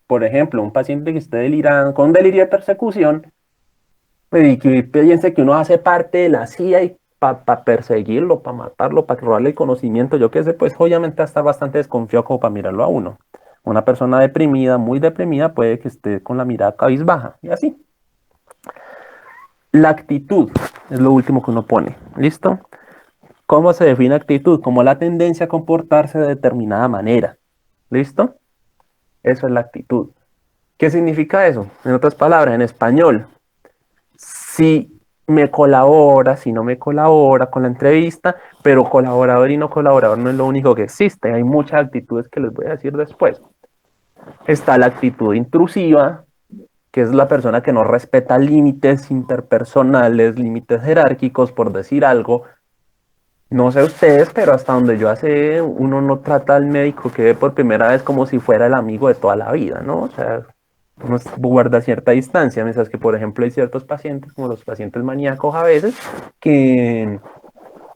por ejemplo, un paciente que esté delirando con delirio de persecución, pues, y que piense que uno hace parte de la CIA y para perseguirlo, para matarlo, para robarle el conocimiento, yo qué sé, pues obviamente va a estar bastante desconfiado como para mirarlo a uno. Una persona deprimida, muy deprimida, puede que esté con la mirada cabizbaja y así. La actitud es lo último que uno pone. ¿Listo? ¿Cómo se define actitud? Como la tendencia a comportarse de determinada manera. ¿Listo? Eso es la actitud. ¿Qué significa eso? En otras palabras, en español, si me colabora, si no me colabora con la entrevista, pero colaborador y no colaborador no es lo único que existe. Hay muchas actitudes que les voy a decir después. Está la actitud intrusiva, que es la persona que no respeta límites interpersonales, límites jerárquicos, por decir algo. No sé ustedes, pero hasta donde yo sé, uno no trata al médico que ve por primera vez como si fuera el amigo de toda la vida, ¿no? O sea, uno guarda cierta distancia, mientras que, por ejemplo, hay ciertos pacientes, como los pacientes maníacos a veces, que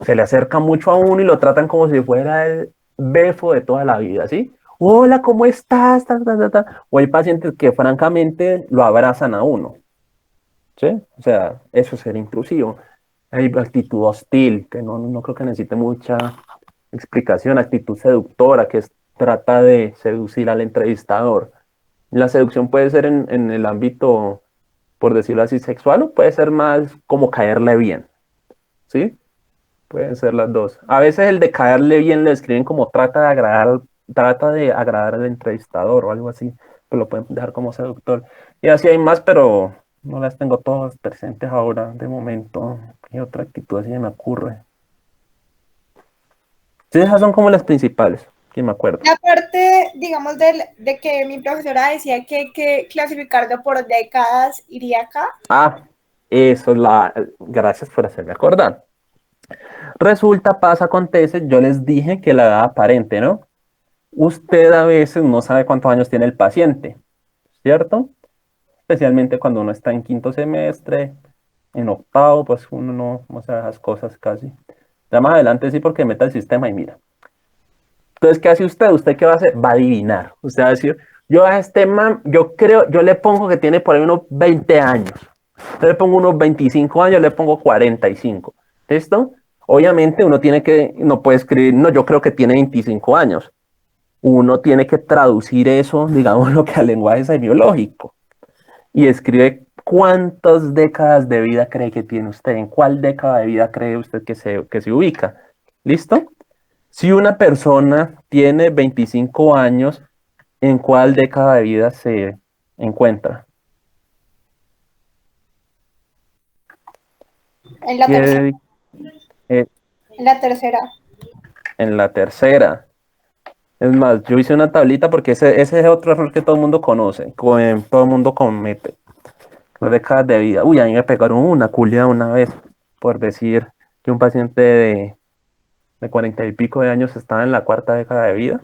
se le acercan mucho a uno y lo tratan como si fuera el befo de toda la vida, ¿sí? Hola, ¿cómo estás? Ta, ta, ta, ta. O hay pacientes que francamente lo abrazan a uno, ¿sí? O sea, eso es ser intrusivo. Hay actitud hostil, que no creo que necesite mucha explicación. Actitud seductora, que trata de seducir al entrevistador. La seducción puede ser en el ámbito, por decirlo así, sexual, o puede ser más como caerle bien, ¿sí? Pueden ser las dos. A veces el de caerle bien le escriben como trata de agradar al entrevistador o algo así, pero lo pueden dejar como seductor. Y así hay más, pero no las tengo todas presentes ahora, de momento. ¿Qué otra actitud así me ocurre? Sí, esas son como las principales, que me acuerdo. Y aparte, digamos, de que mi profesora decía que hay que clasificarlo por décadas, iría acá. Ah, eso es la... Gracias por hacerme acordar. Resulta, pasa, acontece, yo les dije que la edad aparente, ¿no? Usted a veces no sabe cuántos años tiene el paciente, ¿cierto? Especialmente cuando uno está en quinto semestre, en octavo, pues uno no sabe esas cosas casi. Ya más adelante sí porque meta el sistema y mira. Entonces, ¿qué hace usted? ¿Usted qué va a hacer? Va a adivinar. Usted va a decir, yo a este man, yo creo, yo le pongo que tiene por ahí unos 20 años. Yo le pongo unos 25 años, le pongo 45. ¿Listo? Obviamente uno tiene que, no puede escribir, no, yo creo que tiene 25 años. Uno tiene que traducir eso, digamos, lo que al lenguaje semiológico. Y escribe cuántas décadas de vida cree que tiene usted, en cuál década de vida cree usted que se ubica. ¿Listo? Si una persona tiene 25 años, ¿en cuál década de vida se encuentra? En la tercera. ¿Qué, eh, En la tercera. en la tercera? Es más, yo hice una tablita porque ese es otro error que todo el mundo conoce, todo el mundo comete. Las décadas de vida. Uy, a mí me pegaron una culia una vez por decir que un paciente de 40 y pico de años estaba en la cuarta década de vida.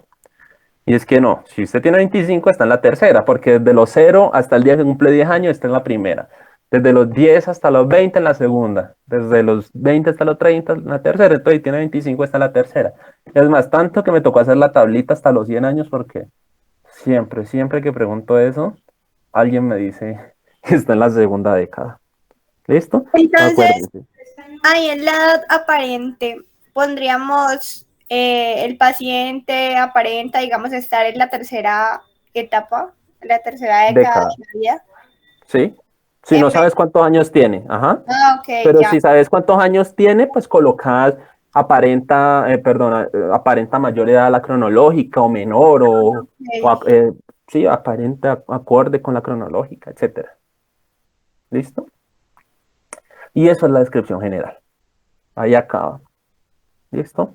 Y es que no, si usted tiene 25 está en la tercera, porque desde los 0 hasta el día que cumple 10 años está en la primera. Desde los 10 hasta los 20 en la segunda. Desde los 20 hasta los 30 en la tercera. Entonces, si tiene 25 está en la tercera. Es más, tanto que me tocó hacer la tablita hasta los 100 años porque siempre que pregunto eso, alguien me dice que está en la segunda década. ¿Listo? Entonces, Acuérdense. ahí en la edad aparente pondríamos el paciente aparenta, digamos, estar en la tercera etapa, la tercera década Década. de la vida. ¿Sí? Si no En vez- sabes cuántos años tiene, ajá. ok, Pero ya. si sabes cuántos años tiene, pues colocas aparenta mayor edad a la cronológica o menor Okay. sí, aparenta acorde con la cronológica, etcétera. ¿Listo? Y eso es la descripción general. Ahí acaba. ¿Listo?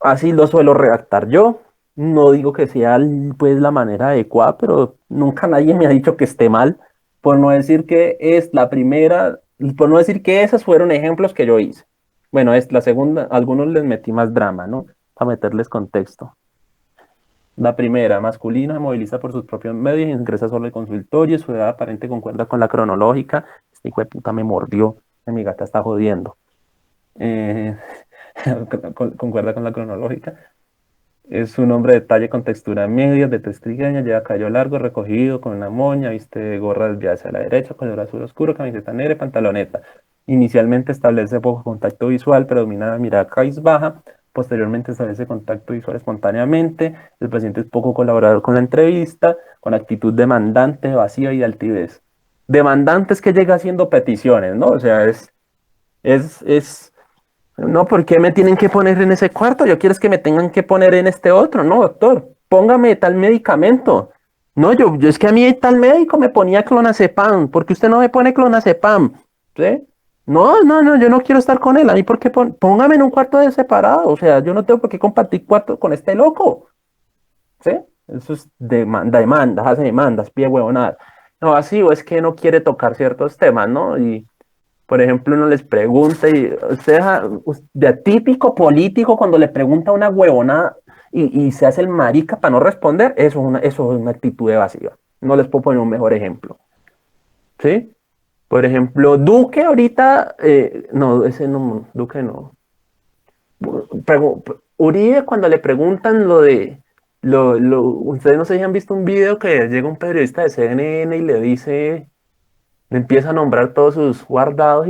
Así lo suelo redactar yo. No digo que sea pues la manera adecuada, pero nunca nadie me ha dicho que esté mal, por no decir que es la primera, por no decir que esos fueron ejemplos que yo hice. Bueno, es la segunda, a algunos les metí más drama, ¿no? Para meterles contexto. La primera, masculino, se moviliza por sus propios medios, ingresa solo al consultorio, su edad aparente concuerda con la cronológica. Este hijo de puta me mordió, mi gata está jodiendo. Eh, concuerda con la cronológica. Es un hombre de talle con textura media, de tez trigueña, lleva cabello largo, recogido, con una moña, viste gorra desviada hacia la derecha, color azul oscuro, camiseta negra y pantaloneta. Inicialmente establece poco contacto visual, predomina la mirada baja. Posteriormente establece contacto visual espontáneamente. El paciente es poco colaborador con la entrevista, con actitud demandante, vacía y de altivez. Demandante es que llega haciendo peticiones, ¿no? O sea, es no, ¿por qué me tienen que poner en ese cuarto? Yo quiero es que me tengan que poner en este otro. No, doctor, póngame tal medicamento. No, yo es que a mí tal médico me ponía clonazepam. ¿Por qué usted no me pone clonazepam? ¿Sí? No, no, no, yo no quiero estar con él. A mí, ¿por qué póngame en un cuarto de separado? O sea, yo no tengo por qué compartir cuarto con este loco. ¿Sí? Eso es demandas, hace demandas, pide huevonadas. No, así, o es que no quiere tocar ciertos temas, ¿no? Y por ejemplo, uno les pregunta y usted de atípico político cuando le pregunta una huevona y se hace el marica para no responder, eso es una actitud evasiva. No les puedo poner un mejor ejemplo. ¿Sí? Por ejemplo, Duque ahorita, no, ese no, Duque no. Uribe cuando le preguntan ustedes no sé si han visto un video que llega un periodista de CNN y le dice le empieza a nombrar todos sus guardados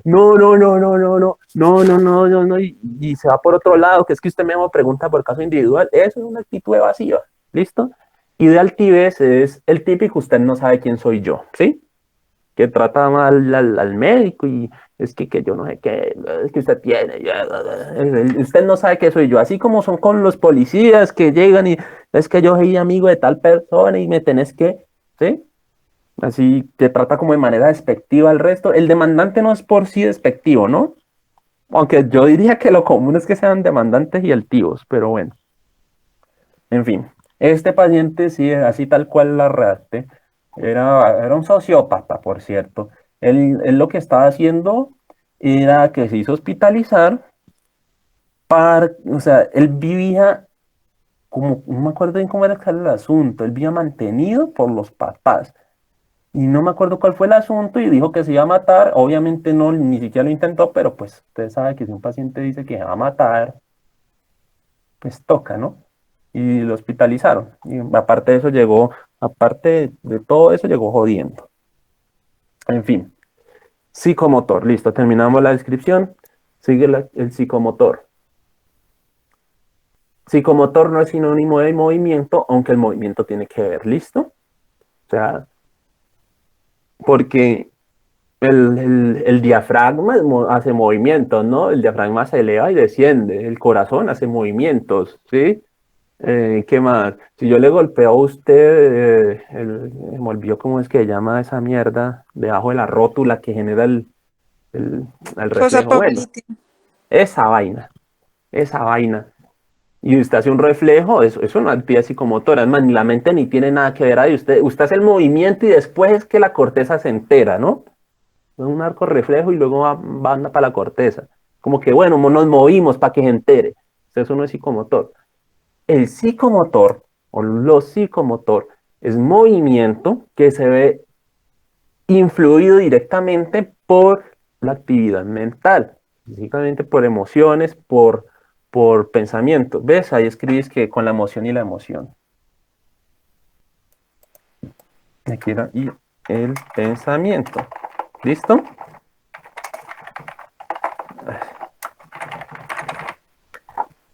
no, no, no, no, no, no, no, no, no, no, no, y se va por otro lado, que es que usted mismo pregunta por caso individual. Eso es una actitud evasiva, ¿listo? Y de altivez es el típico, usted no sabe quién soy yo, ¿sí? Que trata mal al médico y es que yo no sé qué, es que usted tiene, usted no sabe qué soy yo, así como son con los policías que llegan y es que yo soy amigo de tal persona y me tenés que, ¿sí? Así te trata como de manera despectiva al resto. El demandante no es por sí despectivo, ¿no? Aunque yo diría que lo común es que sean demandantes y altivos, pero bueno, en fin. Este paciente, sí, así tal cual la redacté, era un sociópata, por cierto. Él lo que estaba haciendo era que se hizo hospitalizar o sea, él vivía como, no me acuerdo bien cómo era el asunto, él vivía mantenido por los papás. Y no me acuerdo cuál fue el asunto y dijo que se iba a matar. Obviamente no, ni siquiera lo intentó, pero pues usted sabe que si un paciente dice que se va a matar, pues toca, ¿no? Y lo hospitalizaron. Y aparte de eso llegó, aparte de todo eso, llegó jodiendo. En fin, psicomotor, listo, terminamos la descripción. Sigue el psicomotor. Psicomotor no es sinónimo de movimiento, aunque el movimiento tiene que ver, ¿listo? O sea, porque el diafragma hace movimientos, ¿no? El diafragma se eleva y desciende, el corazón hace movimientos, ¿sí? ¿Qué más? Si yo le golpeo a usted, me olvidó cómo es que se llama esa mierda debajo de la rótula que genera el, el Fosa reflejo. Bueno, Papeliti. esa vaina, esa vaina. Y usted hace un reflejo, eso no es actividad psicomotora, es más, ni la mente ni tiene nada que ver ahí. Usted hace el movimiento y después es que la corteza se entera, ¿no? Un arco reflejo y luego anda para la corteza. Como que, bueno, nos movimos para que se entere. Eso no es psicomotor. El psicomotor o lo psicomotor es movimiento que se ve influido directamente por la actividad mental, básicamente por emociones, por pensamientos. ¿Ves? Ahí escribes que con la emoción y la emoción. Aquí era y el pensamiento. ¿Listo?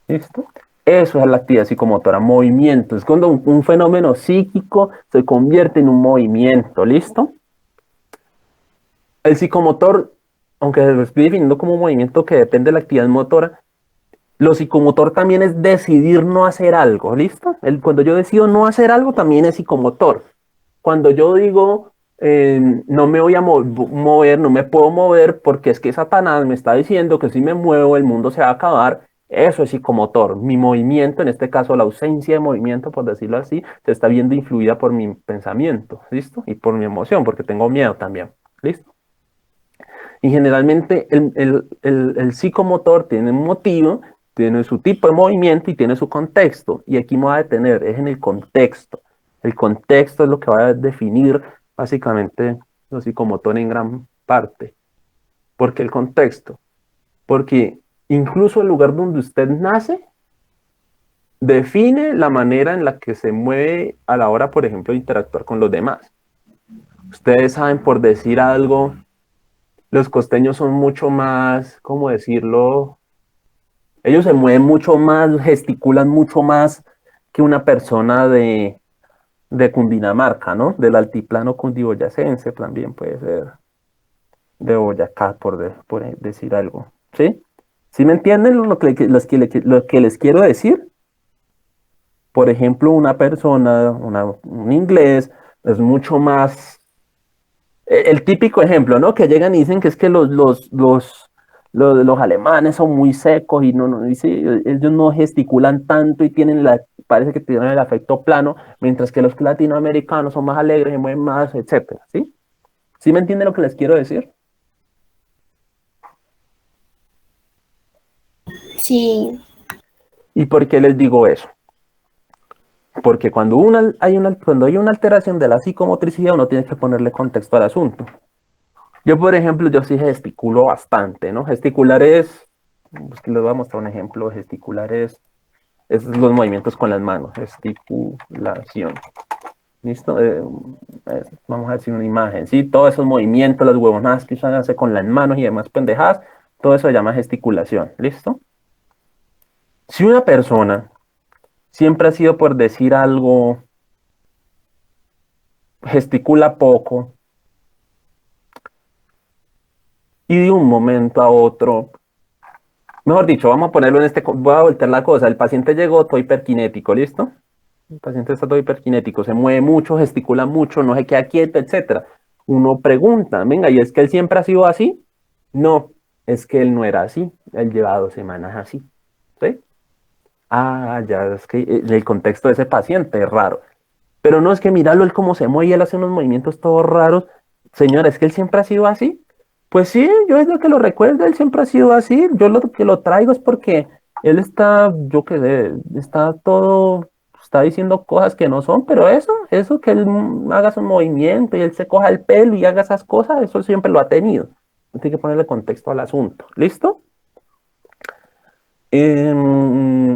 ¿Listo? Eso es la actividad psicomotora, movimiento. Es cuando un fenómeno psíquico se convierte en un movimiento, ¿listo? El psicomotor, aunque lo estoy definiendo como un movimiento que depende de la actividad motora, lo psicomotor también es decidir no hacer algo, ¿listo? Cuando yo decido no hacer algo también es psicomotor. Cuando yo digo no me voy a mover, no me puedo mover porque es que Satanás me está diciendo que si me muevo el mundo se va a acabar, eso es psicomotor. Mi movimiento, en este caso la ausencia de movimiento, por decirlo así, se está viendo influida por mi pensamiento, ¿listo? Y por mi emoción, porque tengo miedo también, ¿listo? Y generalmente el psicomotor tiene un motivo, tiene su tipo de movimiento y tiene su contexto. Y aquí me voy a detener, es en el contexto. El contexto es lo que va a definir básicamente lo psicomotor en gran parte. ¿Por qué el contexto? Porque incluso el lugar donde usted nace define la manera en la que se mueve a la hora, por ejemplo, de interactuar con los demás. Ustedes saben, por decir algo, los costeños son mucho más, ¿cómo decirlo? Ellos se mueven mucho más, gesticulan mucho más que una persona de Cundinamarca, ¿no? Del altiplano cundiboyacense también puede ser, de Boyacá, por decir algo, ¿sí? ¿Sí me entienden lo que les quiero decir? Por ejemplo, una persona, un inglés, es mucho más el típico ejemplo, ¿no? Que llegan y dicen que es que los alemanes son muy secos y dice, ellos no gesticulan tanto y parece que tienen el afecto plano, mientras que los latinoamericanos son más alegres, se mueven más, etcétera, ¿sí? ¿Sí me entienden lo que les quiero decir? Sí, ¿Y por qué les digo eso? Porque cuando hay una alteración de la psicomotricidad, uno tiene que ponerle contexto al asunto. Yo, por ejemplo, yo sí gesticulo bastante, ¿no? Gesticular pues que les voy a mostrar un ejemplo, gesticular es los movimientos con las manos, gesticulación. ¿Listo? Vamos a decir una imagen, ¿sí? Todos esos movimientos, las huevonadas que usan hace con las manos y demás pendejadas, todo eso se llama gesticulación, ¿listo? Si una persona siempre ha sido por decir algo, gesticula poco y de un momento a otro, mejor dicho, vamos a ponerlo voy a voltear la cosa, el paciente llegó todo hiperkinético, ¿listo? El paciente está todo hiperkinético, se mueve mucho, gesticula mucho, no se queda quieto, etcétera. Uno pregunta, venga, ¿y es que él siempre ha sido así? No, es que él no era así, él lleva 2 semanas así, ¿sí? Ah, ya, es que el contexto de ese paciente es raro. Pero no es que míralo, él cómo se mueve, él hace unos movimientos todos raros. Señora, ¿es que él siempre ha sido así? Pues sí, yo es lo que lo recuerdo, él siempre ha sido así. Yo lo que lo traigo es porque él está, yo qué sé, está diciendo cosas que no son, pero eso que él haga su movimiento y él se coja el pelo y haga esas cosas, eso siempre lo ha tenido. Tiene que ponerle contexto al asunto. ¿Listo? Em,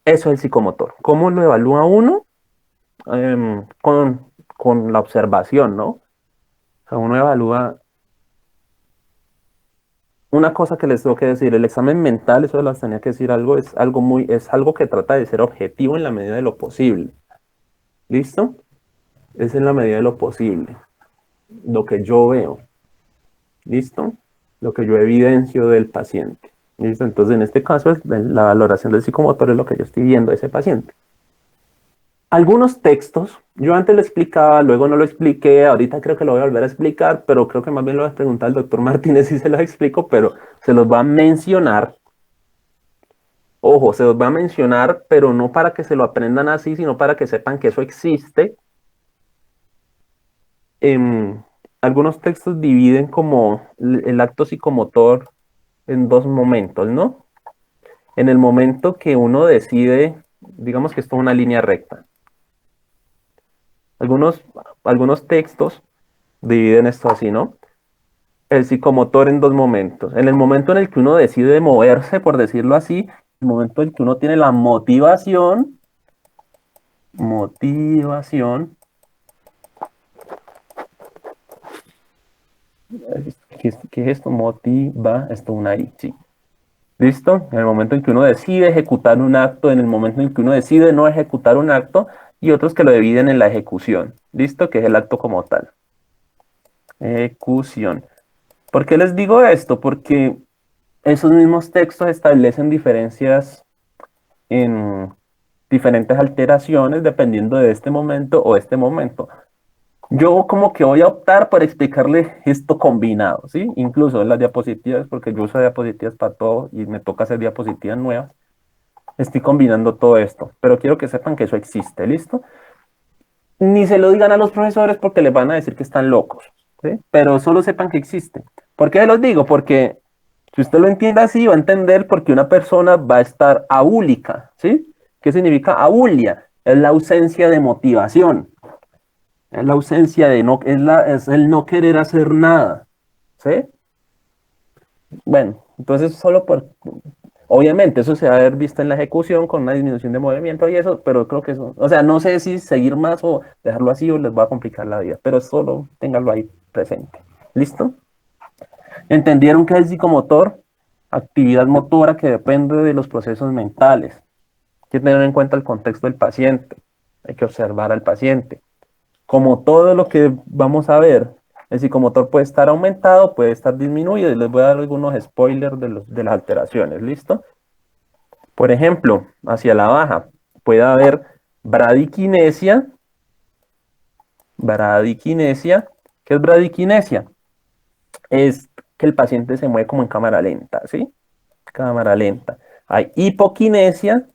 eso es el psicomotor. ¿Cómo lo evalúa uno? Con la observación, ¿no? O sea, uno evalúa una cosa que les tengo que decir, el examen mental, eso les tenía que decir algo, es algo que trata de ser objetivo en la medida de lo posible. ¿Listo? Es en la medida de lo posible. Lo que yo veo. ¿Listo? Lo que yo evidencio del paciente. ¿Listo? Entonces, en este caso, la valoración del psicomotor es lo que yo estoy viendo de ese paciente. Algunos textos, yo antes lo explicaba, luego no lo expliqué, ahorita creo que lo voy a volver a explicar, pero creo que más bien lo voy a preguntar al doctor Martínez si se los explico, pero se los va a mencionar. Ojo, se los va a mencionar, pero no para que se lo aprendan así, sino para que sepan que eso existe. Algunos textos dividen como el acto psicomotor en 2 momentos, ¿no? En el momento que uno decide, digamos que esto es una línea recta. Algunos, algunos textos dividen esto así, ¿no? El psicomotor en 2 momentos. En el momento en el que uno decide moverse, por decirlo así, el momento en el que uno tiene la motivación, ¿qué es esto? Motiva, esto una I, sí. ¿Listo? En el momento en que uno decide ejecutar un acto, en el momento en que uno decide no ejecutar un acto, y otros que lo dividen en la ejecución. ¿Listo? Que es el acto como tal. Ejecución. ¿Por qué les digo esto? Porque esos mismos textos establecen diferencias en diferentes alteraciones dependiendo de este momento o este momento. Yo como que voy a optar por explicarle esto combinado, ¿sí? Incluso en las diapositivas, porque yo uso diapositivas para todo y me toca hacer diapositivas nuevas. Estoy combinando todo esto, pero quiero que sepan que eso existe, ¿listo? Ni se lo digan a los profesores porque les van a decir que están locos, ¿sí? Pero solo sepan que existe. ¿Por qué se los digo? Porque si usted lo entiende así, va a entender por qué una persona va a estar abúlica, ¿sí? ¿Qué significa abulia? Es la ausencia de motivación, es la ausencia de no, es el no querer hacer nada, ¿sí? Bueno, entonces Obviamente, eso se va a haber visto en la ejecución con una disminución de movimiento y eso, pero creo que eso, o sea, no sé si seguir más o dejarlo así o les va a complicar la vida, pero solo ténganlo ahí presente. ¿Listo? ¿Entendieron qué es psicomotor? Actividad motora que depende de los procesos mentales. Hay que tener en cuenta el contexto del paciente. Hay que observar al paciente. Como todo lo que vamos a ver, el psicomotor puede estar aumentado, puede estar disminuido, y les voy a dar algunos spoilers de las alteraciones, ¿listo? Por ejemplo, hacia la baja puede haber bradiquinesia. Bradiquinesia. ¿Qué es bradiquinesia? Es que el paciente se mueve como en cámara lenta, ¿sí? Cámara lenta. Hay hipoquinesia.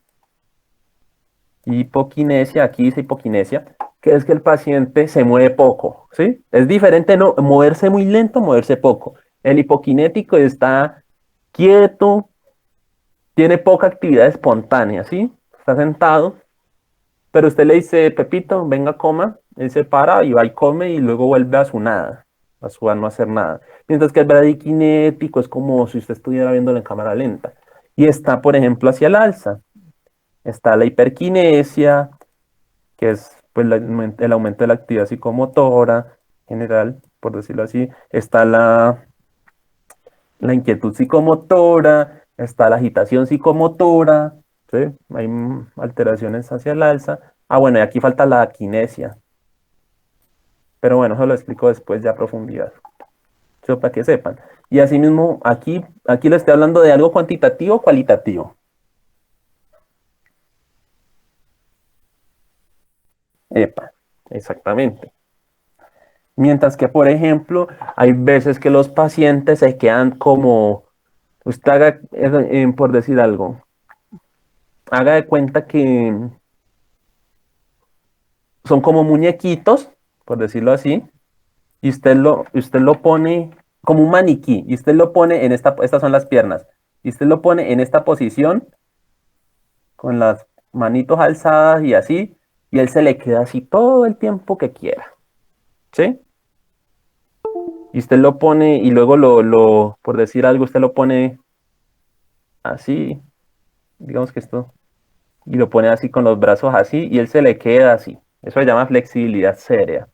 Hipoquinesia, aquí dice hipoquinesia, que es que el paciente se mueve poco, ¿sí? Es diferente no moverse muy lento, moverse poco. El hipoquinético está quieto, tiene poca actividad espontánea, ¿sí? Está sentado, pero usted le dice, Pepito, venga, coma, él se para y va y come y luego vuelve a su nada, a su a no hacer nada. Mientras que el bradiquinético es como si usted estuviera viéndolo en cámara lenta. Y está, por ejemplo, hacia el alza. Está la hiperquinesia, que es pues, el aumento de la actividad psicomotora general, por decirlo así. Está la inquietud psicomotora, está la agitación psicomotora, ¿sí? Hay alteraciones hacia el alza. Ah, bueno, y aquí falta la quinesia. Pero bueno, eso lo explico después ya a profundidad. Eso para que sepan. Y asimismo, aquí le estoy hablando de algo cuantitativo o cualitativo. Epa, exactamente. Mientras que, por ejemplo, hay veces que los pacientes se quedan como, usted haga, por decir algo, haga de cuenta que son como muñequitos, por decirlo así, y usted lo pone como un maniquí, y usted lo pone estas son las piernas, y usted lo pone en esta posición, con las manitos alzadas y así, y él se le queda así todo el tiempo que quiera, ¿sí? Y usted lo pone, y luego por decir algo, usted lo pone así, digamos que esto, y lo pone así con los brazos así, y él se le queda así. Eso se llama flexibilidad seria.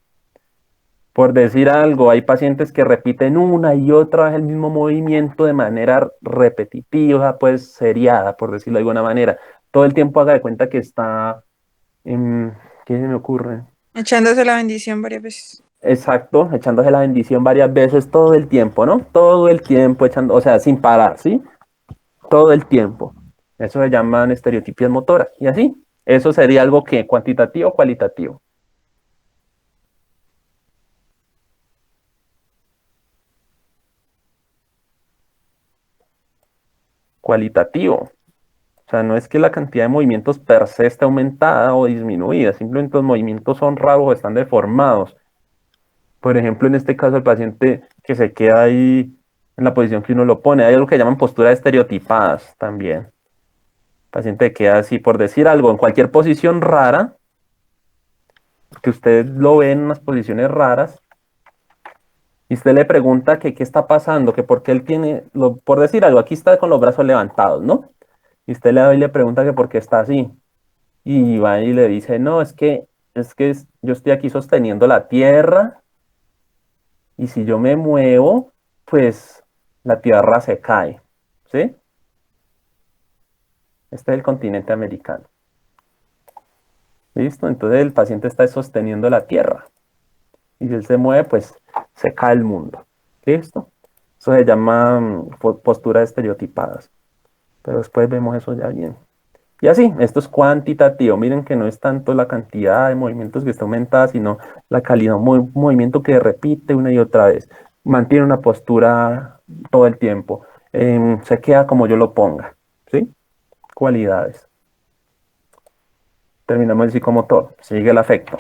Por decir algo, hay pacientes que repiten una y otra vez el mismo movimiento de manera repetitiva, pues seriada, por decirlo de alguna manera. Todo el tiempo haga de cuenta que está, ¿qué se me ocurre? Echándose la bendición varias veces. Exacto, echándose la bendición varias veces todo el tiempo, ¿no? Todo el tiempo echando, o sea, sin parar, ¿sí? Todo el tiempo. Eso se llaman estereotipias motoras. Y así, eso sería algo que cuantitativo o cualitativo. Cualitativo. O sea, no es que la cantidad de movimientos per se esté aumentada o disminuida, simplemente los movimientos son raros o están deformados. Por ejemplo, en este caso, el paciente que se queda ahí en la posición que uno lo pone, hay algo que llaman posturas estereotipadas también. El paciente queda así, por decir algo, en cualquier posición rara, que usted lo ve en unas posiciones raras, y usted le pregunta que qué está pasando, que por qué él tiene, por decir algo, aquí está con los brazos levantados, ¿no? Y usted le va y le pregunta que por qué está así. Y va y le dice, no, es que yo estoy aquí sosteniendo la tierra y si yo me muevo, pues la tierra se cae, ¿sí? Este es el continente americano. ¿Listo? Entonces el paciente está sosteniendo la tierra. Y si él se mueve, pues se cae el mundo. ¿Listo? Eso se llama posturas estereotipadas. Pero después vemos eso ya bien. Y así, esto es cuantitativo. Miren que no es tanto la cantidad de movimientos que está aumentada, sino la calidad. Un movimiento que repite una y otra vez. Mantiene una postura todo el tiempo. Se queda como yo lo ponga. ¿Sí? Cualidades. Terminamos el psicomotor. Sigue el afecto.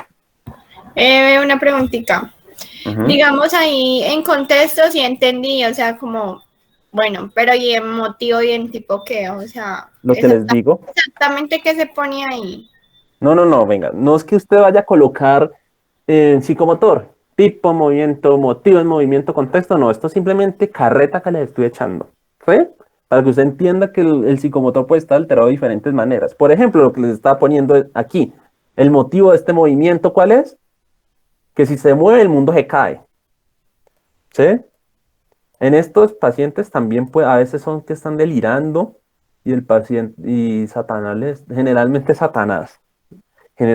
Una preguntita. Digamos ahí en contexto sí entendí, o sea, como, bueno, pero y en motivo y en tipo qué, o sea, Lo que les digo. exactamente qué se pone ahí. No, venga. No es que usted vaya a colocar psicomotor, tipo, movimiento, motivo en movimiento, contexto. No, esto es simplemente carreta que les estoy echando. ¿Sí? para que usted entienda que el psicomotor puede estar alterado de diferentes maneras. Por ejemplo, lo que les estaba poniendo aquí, el motivo de este movimiento, ¿cuál es? Que si se mueve el mundo se cae, ¿sí? En estos pacientes también puede, a veces son que están delirando y el paciente, y Satanás generalmente Satanás,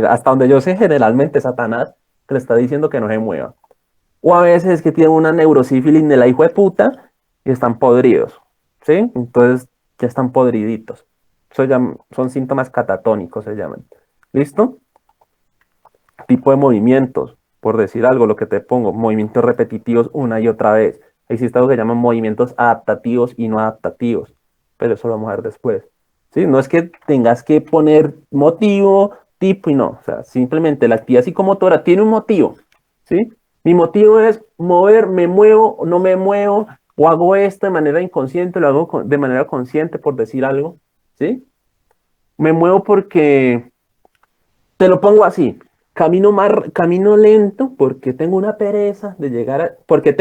hasta donde yo sé, generalmente Satanás, que le está diciendo que no se mueva. O a veces es que tienen una neurosífilis de la hijo de puta y están podridos, ¿sí? Entonces ya están podriditos. Eso son síntomas catatónicos, se llaman. ¿Listo? Tipo de movimientos, por decir algo, lo que te pongo, movimientos repetitivos una y otra vez. Existe algo que llaman movimientos adaptativos y no adaptativos, pero eso lo vamos a ver después. ¿Sí? No es que tengas que poner motivo, tipo y no. O sea, simplemente la actividad psicomotora tiene un motivo, ¿sí? Mi motivo es mover, me muevo, o no me muevo, o hago esto de manera inconsciente, lo hago de manera consciente, por decir algo, ¿sí? Me muevo porque te lo pongo así. Camino lento porque tengo una pereza de llegar porque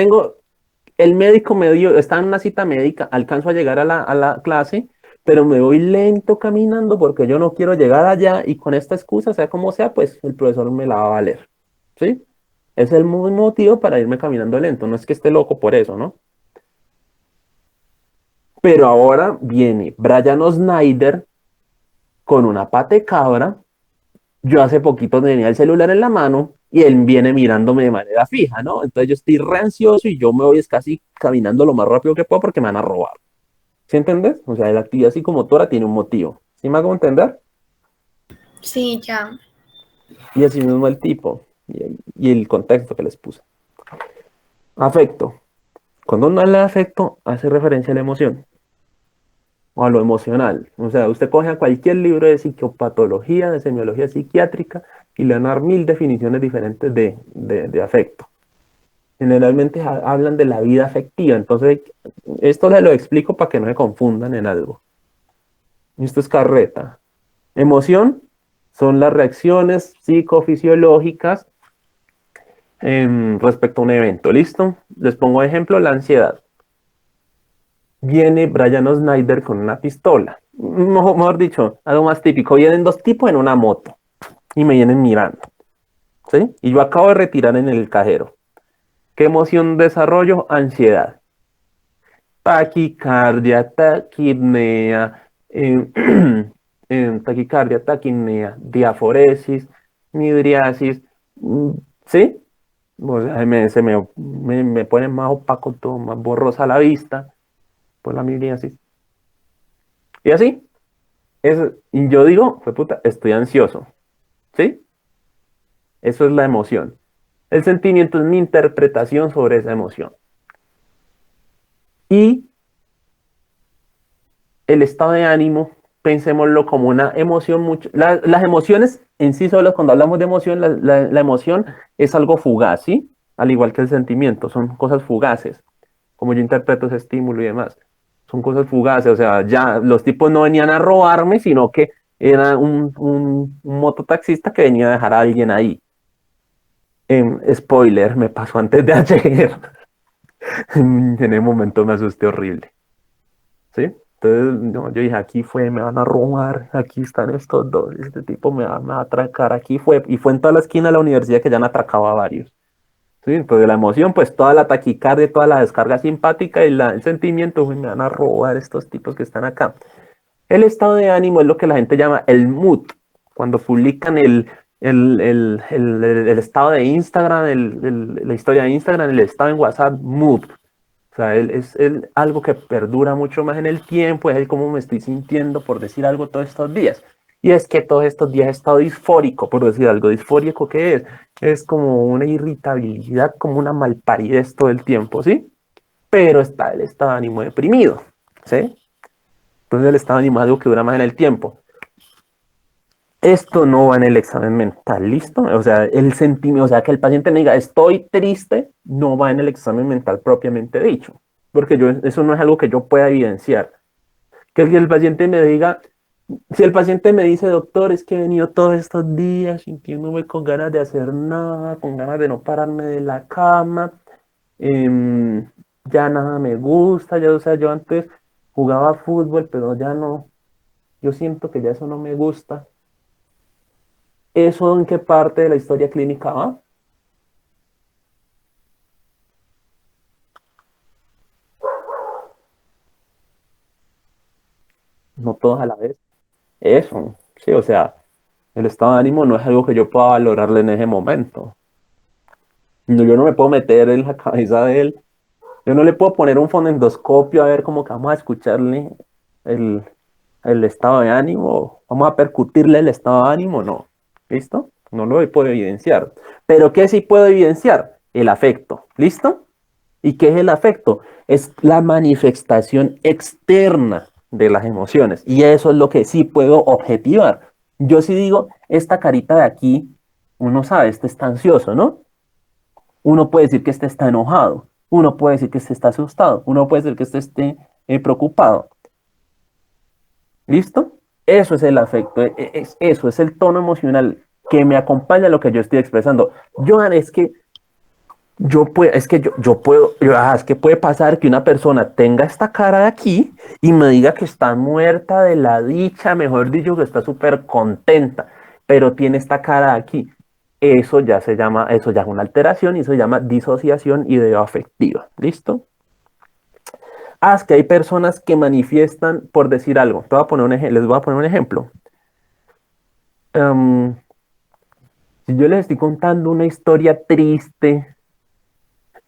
el médico me dio, está en una cita médica, alcanzo a llegar a la clase, pero me voy lento caminando porque yo no quiero llegar allá y con esta excusa, sea como sea, pues el profesor me la va a valer. ¿Sí? Es el motivo para irme caminando lento, no es que esté loco por eso, ¿no? Pero ahora viene Brian Snyder con una pata de cabra. Yo hace poquito tenía el celular en la mano y él viene mirándome de manera fija, ¿no? Entonces yo estoy re ansioso y yo me voy es casi caminando lo más rápido que puedo porque me van a robar. ¿Sí entendés? O sea, la actividad psicomotora tiene un motivo. ¿Sí me hago entender? Sí, ya. Y así mismo el tipo y el contexto que les puse. Afecto. Cuando uno habla de afecto, hace referencia a la emoción o a lo emocional. O sea, usted coge a cualquier libro de psicopatología, de semiología psiquiátrica y le van a dar 1000 definiciones diferentes de afecto. Generalmente hablan de la vida afectiva, entonces esto les lo explico para que no se confundan en algo. Esto es carreta. Emoción son las reacciones psicofisiológicas respecto a un evento. ¿Listo? Les pongo ejemplo, la ansiedad. Viene Brian Snyder con una pistola. Mejor dicho, algo más típico. Vienen dos tipos en una moto y me vienen mirando. ¿Sí? Y yo acabo de retirar en el cajero. ¿Qué emoción desarrollo? Ansiedad. Taquicardia, taquipnea, taquicardia, taquipnea, diaforesis, midriasis, ¿sí? O sea, me pone más opaco todo, más borrosa la vista por la midriasis. Y así, y yo digo, fue puta, estoy ansioso, ¿sí? Eso es la emoción. El sentimiento es mi interpretación sobre esa emoción. Y el estado de ánimo, pensémoslo como una emoción mucho. Las emociones en sí solo, cuando hablamos de emoción, la emoción es algo fugaz, ¿sí? Al igual que el sentimiento, son cosas fugaces, como yo interpreto ese estímulo y demás. Son cosas fugaces, o sea, ya los tipos no venían a robarme, sino que era un mototaxista que venía a dejar a alguien ahí. Spoiler, me pasó antes de ayer. En el momento me asusté horrible. ¿Sí? Entonces yo dije, aquí fue, me van a robar, aquí están estos dos, este tipo me va a atracar, aquí fue, y fue en toda la esquina de la universidad que ya han atracado a varios. ¿Sí? Entonces la emoción, pues toda la taquicardia, toda la descarga simpática y el sentimiento, "Uy, me van a robar estos tipos que están acá". El estado de ánimo es lo que la gente llama el mood. Cuando publican el estado de Instagram, la historia de Instagram, el estado en WhatsApp, mood. O sea, es algo que perdura mucho más en el tiempo, es el cómo me estoy sintiendo por decir algo todos estos días. Y es que todos estos días he estado disfórico, por decir algo. ¿Disfórico qué es? Es como una irritabilidad, como una malparidez todo el tiempo, ¿sí? Pero está el estado de ánimo deprimido, ¿sí? Entonces el estado de ánimo es algo que dura más en el tiempo. Esto no va en el examen mental, ¿listo? O sea, el sentimiento, o sea, que el paciente me diga, estoy triste, no va en el examen mental propiamente dicho, porque eso no es algo que yo pueda evidenciar. Que el paciente me diga, si el paciente me dice, doctor, es que he venido todos estos días sintiéndome con ganas de hacer nada, con ganas de no pararme de la cama, ya nada me gusta, ya, o sea, yo antes jugaba fútbol, pero ya no, yo siento que ya eso no me gusta. ¿Eso en qué parte de la historia clínica va? No todos a la vez. Eso, sí, o sea, el estado de ánimo no es algo que yo pueda valorarle en ese momento. No, yo no me puedo meter en la cabeza de él. Yo no le puedo poner un fonendoscopio a ver cómo que vamos a escucharle el, el estado de ánimo, vamos a percutirle el estado de ánimo, no. ¿Listo? No lo puedo evidenciar. Pero ¿qué sí puedo evidenciar? El afecto. ¿Listo? ¿Y qué es el afecto? Es la manifestación externa de las emociones. Y eso es lo que sí puedo objetivar. Yo sí digo, esta carita de aquí, uno sabe, este está ansioso, ¿no? Uno puede decir que este está enojado. Uno puede decir que este está asustado. Uno puede decir que este esté preocupado. ¿Listo? Eso es el afecto. Eso es el tono emocional que me acompaña a lo que yo estoy expresando. Johan, es que yo puedo, es que puede pasar que una persona tenga esta cara de aquí y me diga que está muerta de la dicha, mejor dicho, que está súper contenta, pero tiene esta cara de aquí. Eso ya se llama, eso ya es una alteración y eso se llama disociación ideoafectiva. ¿Listo? Es que hay personas que manifiestan por decir algo. Les voy a poner un ejemplo. Um, si yo les estoy contando una historia triste,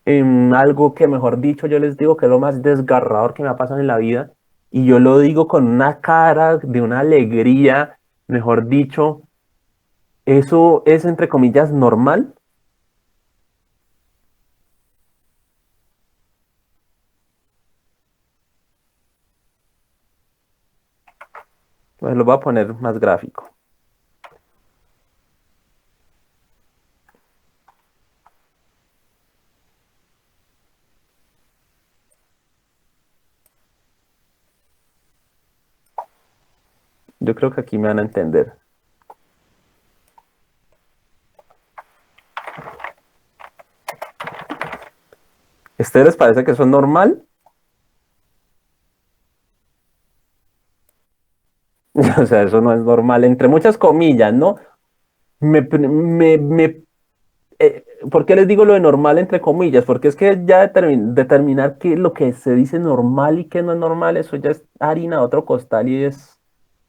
en algo que, mejor dicho, yo les digo que es lo más desgarrador que me ha pasado en la vida, y yo lo digo con una cara de una alegría, mejor dicho, eso es, entre comillas, normal. Pues lo voy a poner más gráfico. Yo creo que aquí me van a entender. ¿A ustedes les parece que eso es normal? O sea, eso no es normal, entre muchas comillas, ¿no? Me, me, me, ¿Por qué les digo lo de normal entre comillas? Porque es que ya determinar qué es lo que se dice normal y qué no es normal, eso ya es harina de otro costal y es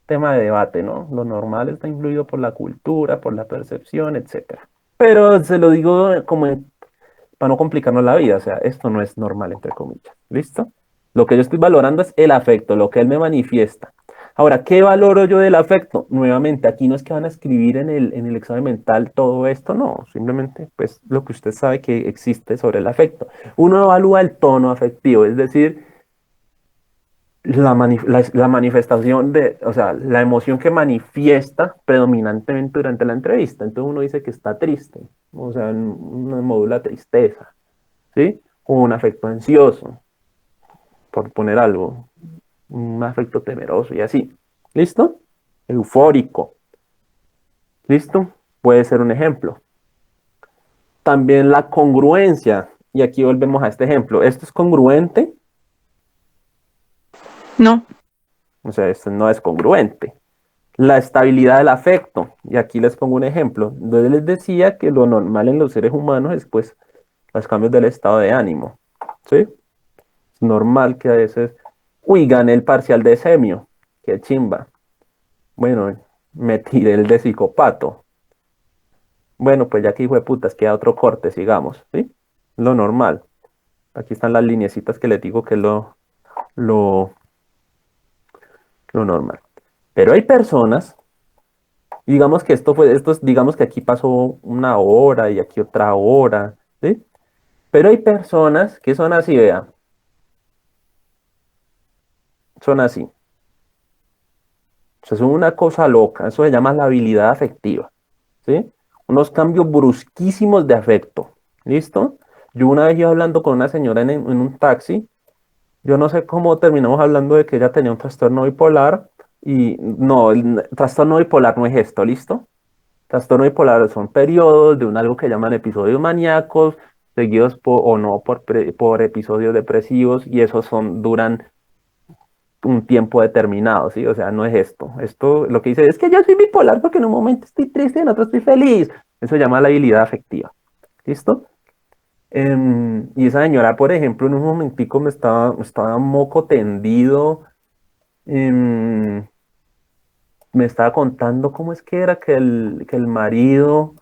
tema de debate, ¿no? Lo normal está influido por la cultura, por la percepción, etcétera. Pero se lo digo para no complicarnos la vida, o sea, esto no es normal entre comillas, ¿listo? Lo que yo estoy valorando es el afecto, lo que él me manifiesta. Ahora, ¿qué valoro yo del afecto? Nuevamente, aquí no es que van a escribir en el examen mental todo esto, no, simplemente pues lo que usted sabe que existe sobre el afecto. Uno evalúa el tono afectivo, es decir, la manifestación o sea, la emoción que manifiesta predominantemente durante la entrevista. Entonces uno dice que está triste, o sea, uno modula tristeza, ¿sí? O un afecto ansioso, por poner algo, un afecto temeroso y así. ¿Listo? Eufórico. ¿Listo? Puede ser un ejemplo. También la congruencia. Y aquí volvemos a este ejemplo. ¿Esto es congruente? No. O sea, esto no es congruente. La estabilidad del afecto. Y aquí les pongo un ejemplo. Yo les decía que lo normal en los seres humanos es pues los cambios del estado de ánimo. ¿Sí? Es normal que a veces, uy, gané el parcial de semio. Qué chimba. Bueno, me tiré el de psicopato. Bueno, pues ya que hijo de putas, queda otro corte, sigamos, ¿sí? Lo normal. Aquí están las lineecitas que les digo que es lo, lo normal. Pero hay personas, digamos que digamos que aquí pasó una hora y aquí otra hora, ¿sí? Pero hay personas que son así, vean, son así. O sea, son una cosa loca, eso se llama la habilidad afectiva, ¿sí? Unos cambios brusquísimos de afecto, ¿listo? Yo una vez iba hablando con una señora en un taxi. Yo no sé cómo terminamos hablando de que ella tenía un trastorno bipolar y no, el trastorno bipolar no es esto, ¿listo? Trastorno bipolar son periodos de algo que llaman episodios maníacos, seguidos por episodios depresivos y esos duran un tiempo determinado, ¿sí? O sea, no es esto. Esto lo que dice es que yo soy bipolar porque en un momento estoy triste y en otro estoy feliz. Eso se llama la habilidad afectiva. ¿Listo? Y esa señora, por ejemplo, en un momentico me estaba moco tendido. em, Me estaba contando cómo es que era que el marido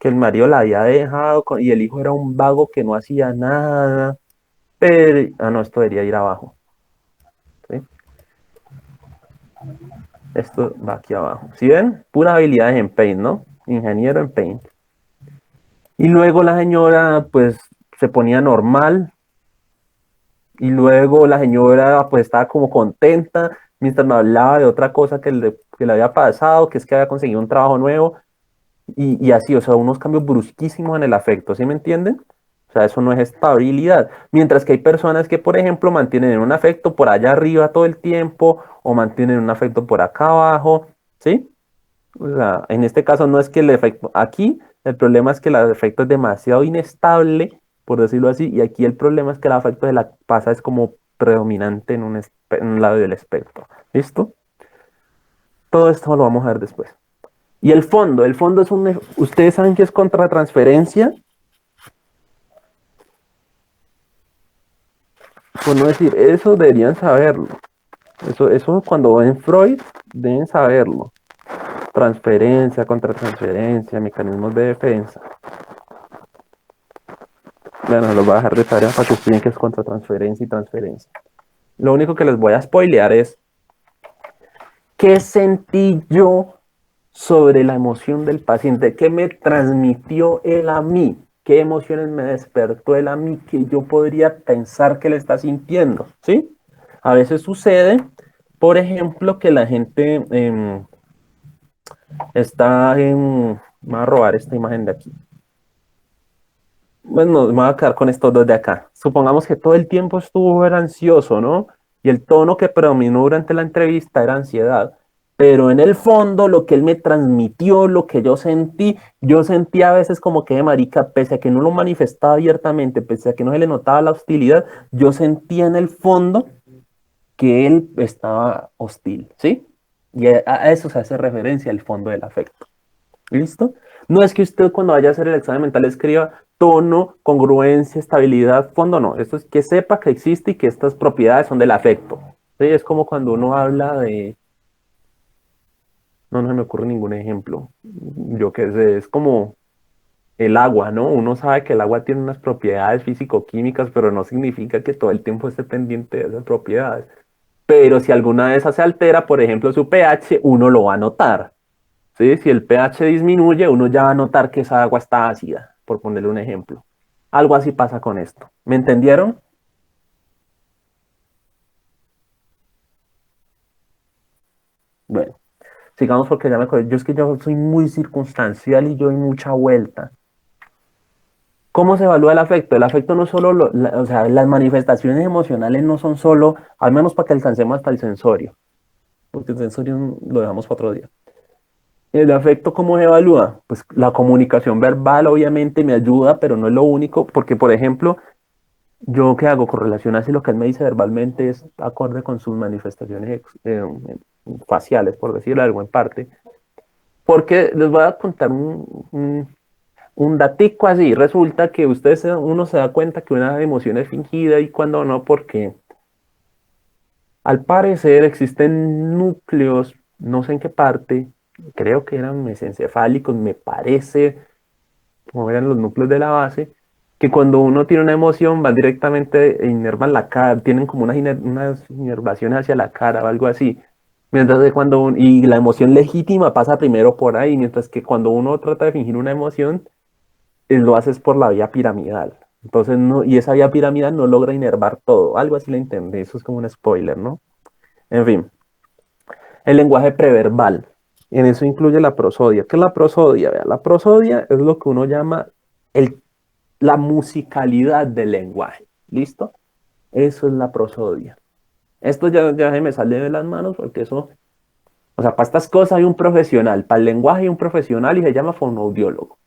la había dejado y el hijo era un vago que no hacía nada. Pero, no, esto debería ir abajo. ¿Sí? Esto va aquí abajo. ¿Sí ven? Pura habilidades en Paint, ¿no? Ingeniero en Paint. Y luego la señora, pues, se ponía normal. Y luego la señora, pues, estaba como contenta mientras me hablaba de otra cosa que le había pasado, que es que había conseguido un trabajo nuevo. Y así, o sea, unos cambios brusquísimos en el afecto, ¿sí me entienden? O sea, eso no es estabilidad. Mientras que hay personas que, por ejemplo, mantienen un afecto por allá arriba todo el tiempo o mantienen un afecto por acá abajo, ¿sí? O sea, en este caso no es que el efecto, aquí el problema es que el afecto es demasiado inestable, por decirlo así, y aquí el problema es que el afecto de la pasa es como predominante en un lado del espectro. ¿Listo? Todo esto lo vamos a ver después. Y el fondo es ¿ustedes saben qué es contratransferencia? Por no decir, eso deberían saberlo. Eso cuando ven Freud, deben saberlo. Transferencia, contratransferencia, mecanismos de defensa. Bueno, los voy a dejar de tarea para que estudien qué es contratransferencia y transferencia. Lo único que les voy a spoilear es qué sentí yo sobre la emoción del paciente, qué me transmitió él a mí, qué emociones me despertó él a mí que yo podría pensar que le está sintiendo, ¿sí? A veces sucede, por ejemplo, que la gente está en... Me voy a robar esta imagen de aquí. Bueno, me voy a quedar con estos dos de acá. Supongamos que todo el tiempo era ansioso, ¿no? Y el tono que predominó durante la entrevista era ansiedad. Pero en el fondo, lo que él me transmitió, lo que yo sentí a veces como que de marica, pese a que no lo manifestaba abiertamente, pese a que no se le notaba la hostilidad, yo sentía en el fondo que él estaba hostil, ¿sí? Y a eso se hace referencia al fondo del afecto. ¿Listo? No es que usted cuando vaya a hacer el examen mental escriba tono, congruencia, estabilidad, fondo, no. Esto es que sepa que existe y que estas propiedades son del afecto. ¿Sí? Es como cuando uno habla de... No se me ocurre ningún ejemplo. Yo qué sé, es como el agua, ¿no? Uno sabe que el agua tiene unas propiedades físico-químicas, pero no significa que todo el tiempo esté pendiente de esas propiedades. Pero si alguna de esas se altera, por ejemplo, su pH, uno lo va a notar. ¿Sí? Si el pH disminuye, uno ya va a notar que esa agua está ácida, por ponerle un ejemplo. Algo así pasa con esto. ¿Me entendieron? Bueno, sigamos porque ya me acuerdo. Yo es que yo soy muy circunstancial y yo doy mucha vuelta. ¿Cómo se evalúa el afecto? El afecto no solo, o sea, las manifestaciones emocionales no son solo, al menos para que alcancemos hasta el sensorio, porque el sensorio lo dejamos para otro día. ¿El afecto cómo se evalúa? Pues la comunicación verbal obviamente me ayuda, pero no es lo único, porque por ejemplo, yo qué hago con relación a si lo que él me dice verbalmente es acorde con sus manifestaciones faciales, por decir algo en parte. Porque les voy a contar un datico así. Resulta que uno se da cuenta que una emoción es fingida y cuando no, porque al parecer existen núcleos, no sé en qué parte, creo que eran mesencefálicos, me parece, como eran los núcleos de la base, que cuando uno tiene una emoción van directamente e inervan la cara, tienen como unas inervaciones hacia la cara o algo así. Mientras que y la emoción legítima pasa primero por ahí, mientras que cuando uno trata de fingir una emoción, lo haces por la vía piramidal. Entonces, no, y esa vía piramidal no logra inervar todo. Algo así le entendí, eso es como un spoiler, ¿no? En fin, el lenguaje preverbal. En eso incluye la prosodia. ¿Qué es la prosodia? Vea, la prosodia es lo que uno llama la musicalidad del lenguaje. ¿Listo? Eso es la prosodia. Esto ya se me sale de las manos porque eso, o sea, para estas cosas hay un profesional, para el lenguaje hay un profesional y se llama fonoaudiólogo.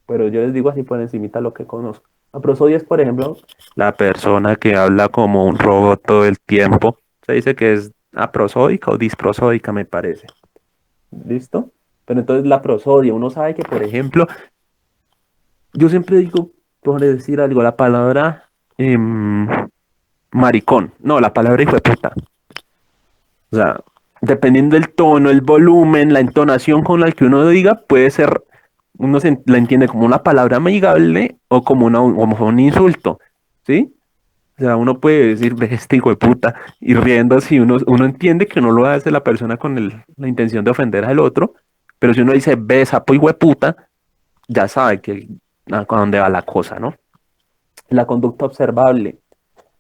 Pero yo les digo así por encimita lo que conozco. La prosodia es, por ejemplo, la persona que habla como un robot todo el tiempo, Se dice que es aprosódica o disprosódica, me parece. ¿Listo? Pero entonces la prosodia, uno sabe que, por ejemplo, yo siempre digo, por decir algo, la palabra maricón. No, la palabra hijo de puta. O sea, dependiendo del tono, el volumen, la entonación con la que uno diga, puede ser, la entiende como una palabra amigable o como, como un insulto, ¿sí? O sea, uno puede decir, ve este hijo de puta, y riendo así, uno entiende que no lo hace la persona con la intención de ofender al otro, pero si uno dice, ve sapo hijo de puta, ya sabe que a dónde va la cosa, ¿no? La conducta observable.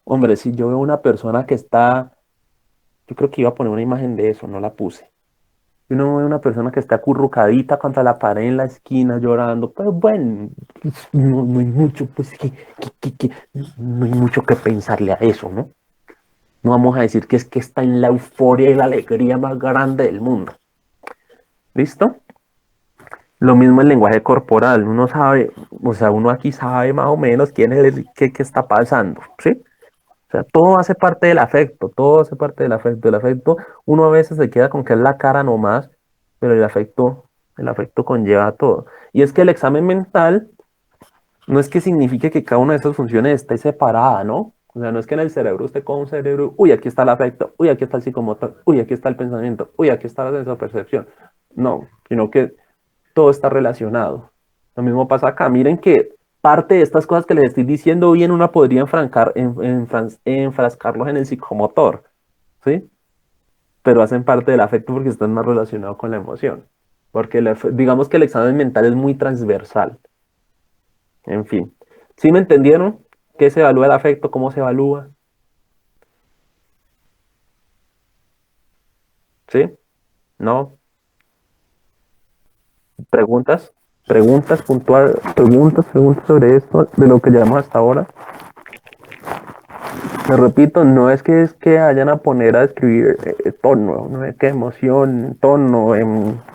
Hombre, si yo veo una persona que está, yo creo que iba a poner una imagen de eso, no la puse. Si uno ve una persona que está acurrucadita contra la pared en la esquina llorando, pues bueno, no hay mucho, pues no hay mucho que pensarle a eso, ¿no? No vamos a decir que es que está en la euforia y la alegría más grande del mundo. ¿Listo? Lo mismo el lenguaje corporal, uno sabe, o sea, uno aquí sabe más o menos quién es qué está pasando, ¿sí? O sea, todo hace parte del afecto, todo hace parte del afecto. El afecto, uno a veces se queda con que es la cara nomás, pero el afecto conlleva todo. Y es que el examen mental no es que signifique que cada una de esas funciones esté separada, ¿no? O sea, no es que en el cerebro usted con un cerebro, uy, aquí está el afecto, uy, aquí está el psicomotor, uy, aquí está el pensamiento, uy, aquí está la sensopercepción. No, sino que todo está relacionado. Lo mismo pasa acá. Miren que parte de estas cosas que les estoy diciendo bien, una podría enfrascarlos en el psicomotor, ¿sí? Pero hacen parte del afecto porque están más relacionados con la emoción. Porque digamos que el examen mental es muy transversal. En fin. ¿Sí me entendieron? ¿Qué se evalúa el afecto? ¿Cómo se evalúa? ¿Sí? ¿No? ¿Preguntas? ¿Preguntas puntuales? ¿Preguntas sobre esto, de lo que llevamos hasta ahora? Me repito, no es que vayan a poner a escribir tono, no es que emoción, tono,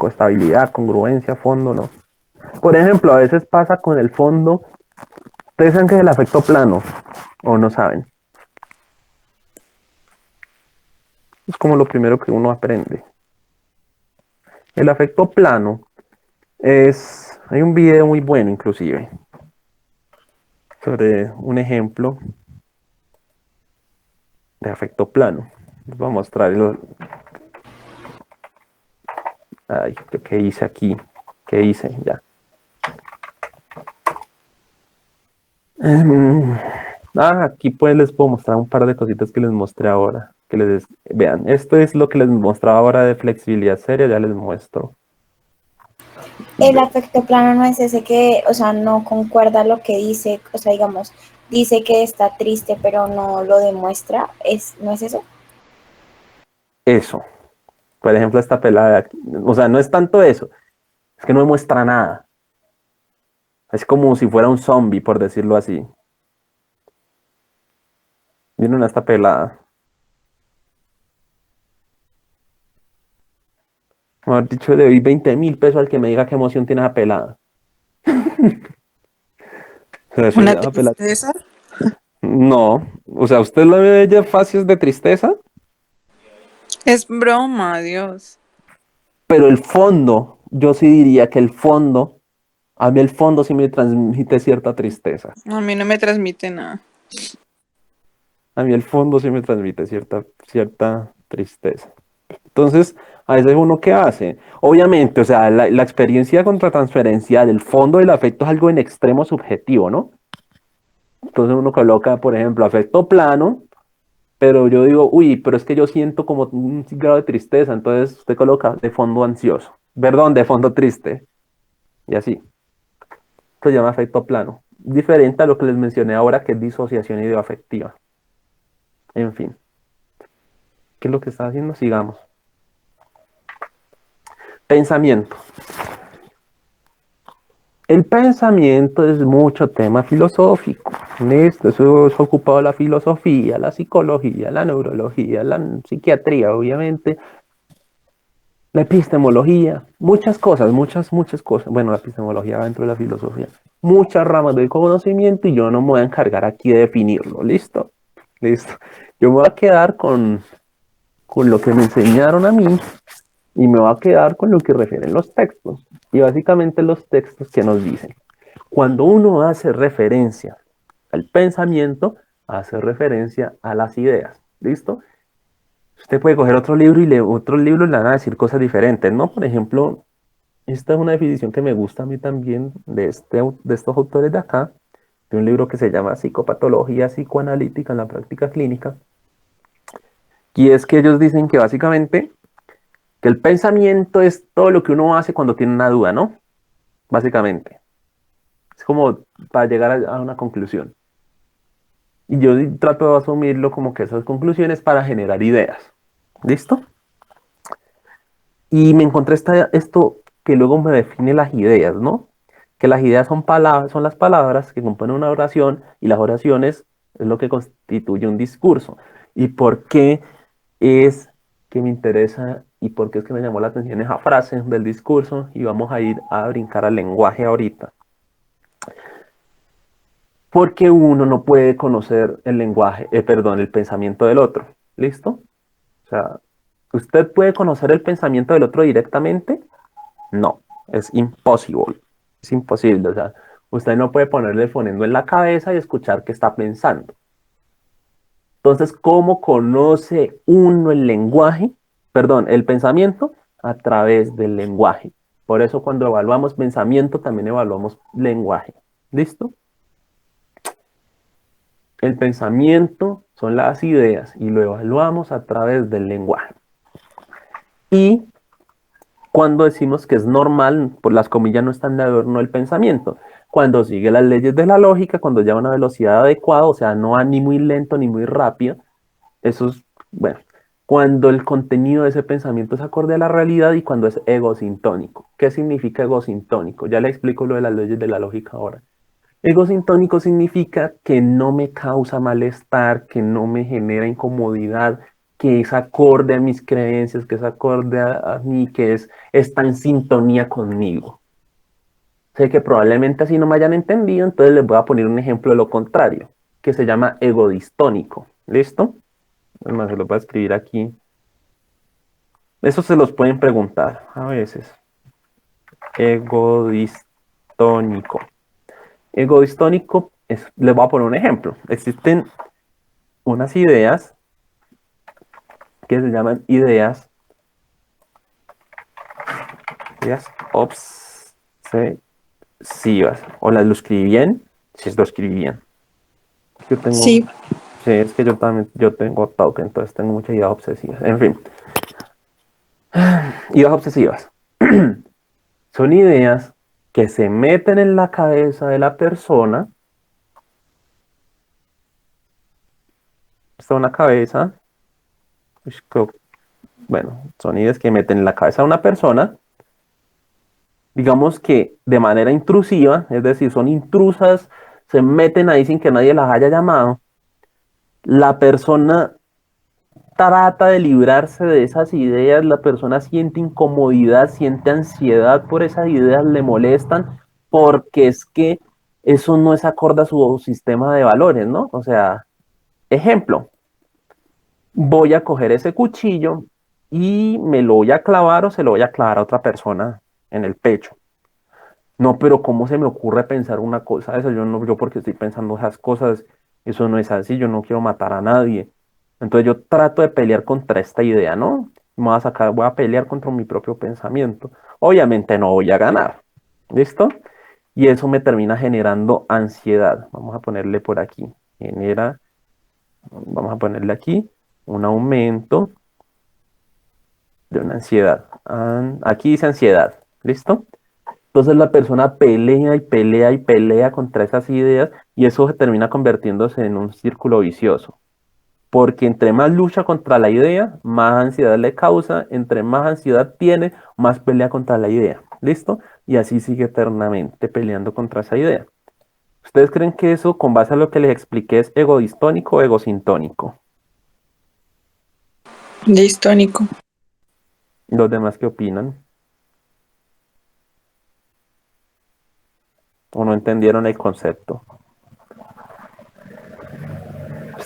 estabilidad, congruencia, fondo, no. Por ejemplo, a veces pasa con el fondo, ustedes saben que es el afecto plano, o no saben. Es como lo primero que uno aprende. El afecto plano hay un video muy bueno inclusive, sobre un ejemplo de afecto plano. Les voy a mostrar ay, ¿qué hice aquí? ¿Qué hice? Ya. Aquí pues les puedo mostrar un par de cositas que les mostré ahora. Que les vean. Esto es lo que les mostraba ahora de flexibilidad seria, ya les muestro. El afecto plano no es ese que, o sea, no concuerda lo que dice, o sea, digamos, dice que está triste, pero no lo demuestra, ¿no es eso? Eso. Por ejemplo, esta pelada de aquí. O sea, no es tanto eso. Es que no muestra nada. Es como si fuera un zombie, por decirlo así. Miren a esta pelada. Mejor dicho, le doy 20.000 pesos al que me diga qué emoción tiene esa pelada. O sea, Una esa pelada. tristeza. No. O sea, ¿usted la ve ella facies de tristeza? Es broma, Dios. Pero el fondo, yo sí diría que el fondo, a mí el fondo sí me transmite cierta tristeza. A mí no me transmite nada. A mí el fondo sí me transmite cierta tristeza. Entonces, a veces uno qué hace. Obviamente, o sea, la experiencia contratransferencial, el fondo del afecto es algo en extremo subjetivo, ¿no? Entonces uno coloca, por ejemplo, afecto plano, pero yo digo, uy, pero es que yo siento como un grado de tristeza, entonces usted coloca de fondo ansioso, perdón, de fondo triste, y así. Se llama afecto plano. Diferente a lo que les mencioné ahora, que es disociación ideoafectiva. En fin. ¿Qué es lo que está haciendo? Sigamos. Pensamiento. El pensamiento es mucho tema filosófico. Eso es ocupado la filosofía, la psicología, la neurología, la psiquiatría, obviamente, la epistemología, muchas cosas, muchas cosas. Bueno, la epistemología va dentro de la filosofía. Muchas ramas del conocimiento y yo no me voy a encargar aquí de definirlo. ¿Listo? Listo. Yo me voy a quedar con con lo que me enseñaron a mí y me voy a quedar con lo que refieren los textos. Y básicamente los textos que nos dicen. Cuando uno hace referencia al pensamiento, hace referencia a las ideas. ¿Listo? Usted puede coger otro libro y otros libros le van a decir cosas diferentes, ¿no? Por ejemplo, esta es una definición que me gusta a mí también de estos autores de acá, de un libro que se llama Psicopatología Psicoanalítica en la Práctica Clínica. Y es que ellos dicen que básicamente que el pensamiento es todo lo que uno hace cuando tiene una duda, ¿no? Básicamente. Es como para llegar a una conclusión. Y yo trato de asumirlo como que esas conclusiones para generar ideas. ¿Listo? Y me encontré esto que luego me define las ideas, ¿no? Que las ideas son palabras, son las palabras que componen una oración y las oraciones es lo que constituye un discurso. ¿Y por qué es que me interesa y por qué es que me llamó la atención esa frase del discurso? Y vamos a ir a brincar al lenguaje ahorita. Porque uno no puede conocer el lenguaje, perdón, el pensamiento del otro. ¿Listo? O sea, ¿usted puede conocer el pensamiento del otro directamente? No, es imposible. Es imposible. O sea, usted no puede ponerle el fonendo en la cabeza y escuchar qué está pensando. Entonces, ¿cómo conoce uno el lenguaje? Perdón, el pensamiento a través del lenguaje. Por eso cuando evaluamos pensamiento también evaluamos lenguaje. ¿Listo? El pensamiento son las ideas y lo evaluamos a través del lenguaje. Y cuando decimos que es normal, por las comillas no están de adorno el pensamiento, cuando sigue las leyes de la lógica, cuando lleva una velocidad adecuada, o sea, no va ni muy lento ni muy rápido, eso es, bueno, cuando el contenido de ese pensamiento es acorde a la realidad y cuando es egosintónico. ¿Qué significa egosintónico? Ya le explico lo de las leyes de la lógica ahora. Egosintónico significa que no me causa malestar, que no me genera incomodidad, que es acorde a mis creencias, que es acorde a mí, que está en sintonía conmigo. Sé que probablemente así no me hayan entendido, entonces les voy a poner un ejemplo de lo contrario, que se llama egodistónico. ¿Listo? Además, se los voy a escribir aquí. Eso se los pueden preguntar a veces. Egodistónico. Egodistónico, les voy a poner un ejemplo. Existen unas ideas que se llaman ideas obsesivas. O las lo escribí bien, si lo escribí bien. Yo tengo, Sí. sí, es que yo también, yo tengo TOC, entonces tengo muchas ideas obsesivas. En fin, ideas obsesivas. Son ideas que se meten en la cabeza de la persona. Está una cabeza. Bueno, son ideas que meten en la cabeza de una persona. Digamos que de manera intrusiva, es decir, son intrusas, se meten ahí sin que nadie las haya llamado. La persona trata de librarse de esas ideas, la persona siente incomodidad, siente ansiedad por esas ideas, le molestan, porque es que eso no es acorde a su sistema de valores, ¿no? O sea, ejemplo, voy a coger ese cuchillo y me lo voy a clavar o se lo voy a clavar a otra persona en el pecho. No, pero ¿cómo se me ocurre pensar una cosa de eso? Yo no, yo porque estoy pensando esas cosas, eso no es así, yo no quiero matar a nadie. Entonces yo trato de pelear contra esta idea, ¿no? Me voy a sacar, voy a pelear contra mi propio pensamiento. Obviamente no voy a ganar. ¿Listo? Y eso me termina generando ansiedad. Vamos a ponerle por aquí. Vamos a ponerle aquí un aumento de una ansiedad. Aquí dice ansiedad. ¿Listo? Entonces la persona pelea y pelea y pelea contra esas ideas y eso se termina convirtiéndose en un círculo vicioso. Porque entre más lucha contra la idea, más ansiedad le causa, entre más ansiedad tiene, más pelea contra la idea. ¿Listo? Y así sigue eternamente peleando contra esa idea. ¿Ustedes creen que eso, con base a lo que les expliqué, es egodistónico o egosintónico? Distónico. ¿Los demás qué opinan? ¿O no entendieron el concepto?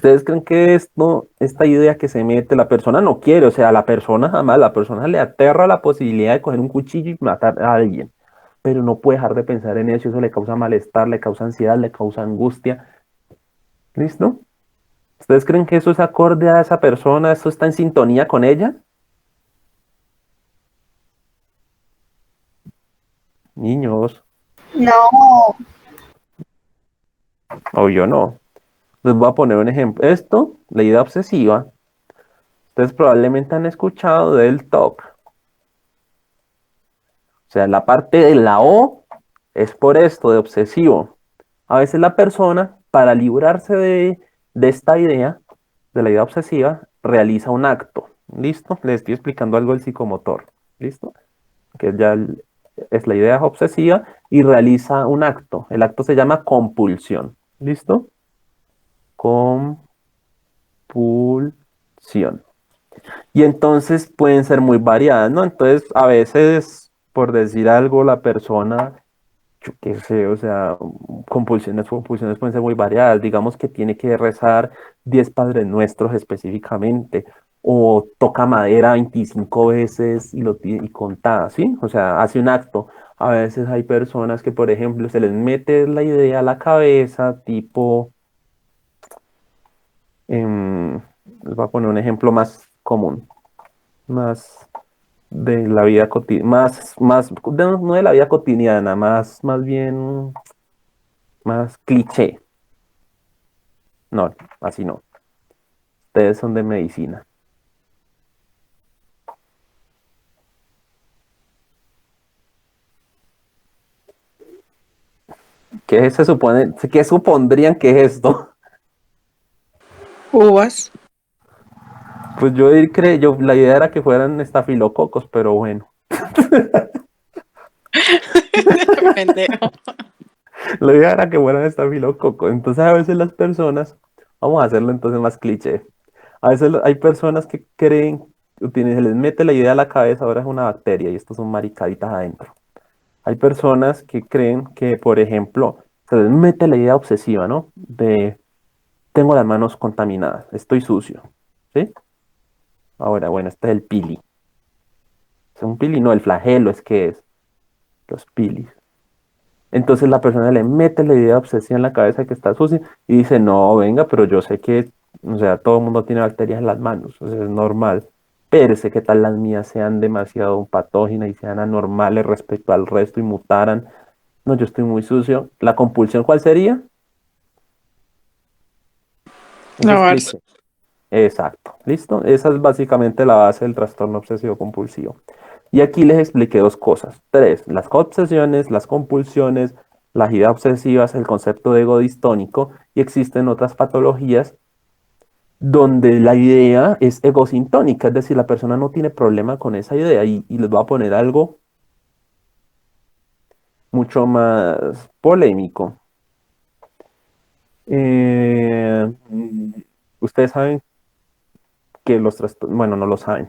¿Ustedes creen que esta idea que se mete, la persona no quiere? O sea, la persona jamás, la persona le aterra la posibilidad de coger un cuchillo y matar a alguien, pero no puede dejar de pensar en eso, eso le causa malestar, le causa ansiedad, le causa angustia. ¿Listo? ¿Ustedes creen que eso es acorde a esa persona? ¿Eso está en sintonía con ella? Niños, No, o yo no. Les voy a poner un ejemplo. Esto, la idea obsesiva, ustedes probablemente han escuchado del TOC. O sea, la parte de la O es por esto, de obsesivo. A veces la persona, para librarse de esta idea, de la idea obsesiva, realiza un acto. ¿Listo? Les estoy explicando algo del psicomotor. ¿Listo? Que ya es la idea obsesiva y realiza un acto. El acto se llama compulsión. ¿Listo? Compulsión. Y entonces pueden ser muy variadas, ¿no? Entonces, a veces, por decir algo, la persona, yo qué sé, o sea, compulsiones pueden ser muy variadas. Digamos que tiene que rezar 10 Padres Nuestros específicamente, o toca madera 25 veces y contada, ¿sí? O sea, hace un acto. A veces hay personas que, por ejemplo, se les mete la idea a la cabeza, tipo, les voy a poner un ejemplo más común, más de la vida cotidiana, no de la vida cotidiana, más bien, más cliché. No, así no. Ustedes son de medicina. ¿Qué se supone? ¿Qué supondrían que es esto? Uvas. Pues la idea era que fueran estafilococos, pero bueno. Pendejo. La idea era que fueran estafilococos. Entonces a veces las personas, vamos a hacerlo entonces más cliché. A veces hay personas que creen, se les mete la idea a la cabeza, ahora es una bacteria y estos son maricaditas adentro. Hay personas que creen que, por ejemplo, se les mete la idea obsesiva, ¿no? De tengo las manos contaminadas, estoy sucio, ¿sí? Ahora, bueno, este es el pili. Es un pili, no, el flagelo es que es los pilis. Entonces la persona le mete la idea obsesiva en la cabeza que está sucia y dice, no, venga, pero yo sé que, o sea, todo el mundo tiene bacterias en las manos, o sea, es normal. Pero sé que tal las mías sean demasiado patógenas y sean anormales respecto al resto y mutaran. No, yo estoy muy sucio. ¿La compulsión cuál sería? Ese es Lavarse. cliché. Exacto. ¿Listo? Esa es básicamente la base del trastorno obsesivo compulsivo. Y aquí les expliqué dos cosas. Tres, las obsesiones, las compulsiones, las ideas obsesivas, el concepto de ego distónico y existen otras patologías donde la idea es egosintónica, es decir, la persona no tiene problema con esa idea y les voy a poner algo mucho más polémico. Ustedes saben que bueno, no lo saben.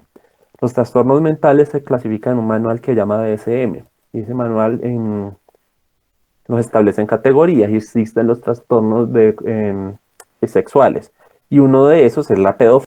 Los trastornos mentales se clasifican en un manual que se llama DSM. Y ese manual los establece en categorías y existen los trastornos sexuales. Y uno de esos es la pedofilia.